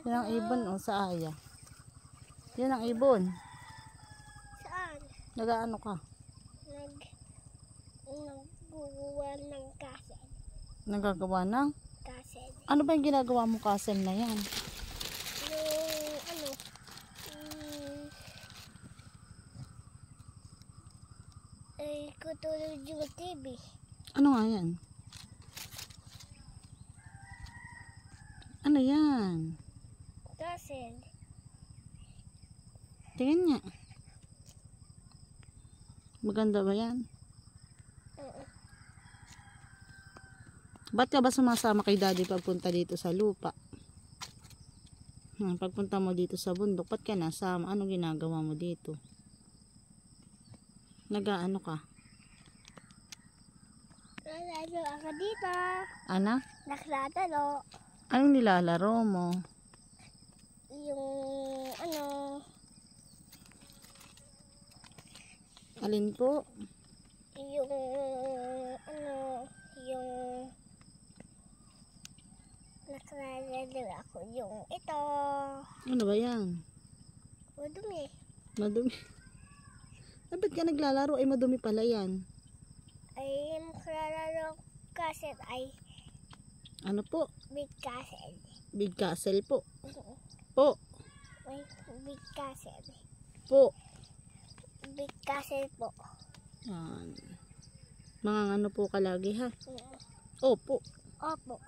Yan ang ibon o sa aya. Yan ang ibon. Saan? Nagaano ka? Nagguguwa ng castle. Nagagawa ng? Castle. Ano ba yung ginagawa mo castle na yan? Yung ano? Ay, kutulog yung TV. Ano nga yan? Ano yan? Castle. Tingin nga. Maganda ba yan? Ba't ka ba sumasama kay daddy pagpunta dito sa lupa? Pagpunta mo dito sa bundok, ba't ka nasama? Ano ginagawa mo dito? Nagaano ka? Nakalaro ako dito. Ana? Naklatalo. Anong nilalaro mo? Yung ano? Alin po? Yung ano? Yung naklalaro ako yung ito. Ano ba yan? Madumi. Madumi. Ba't ka naglalaro? Ay madumi pala yan. Ay naklalaro castle ay Ano po? big castle. Big castle po. Po. May big castle. Po. Big castle po. Yan. Mga ano po kalagi ha? Opo. Opo.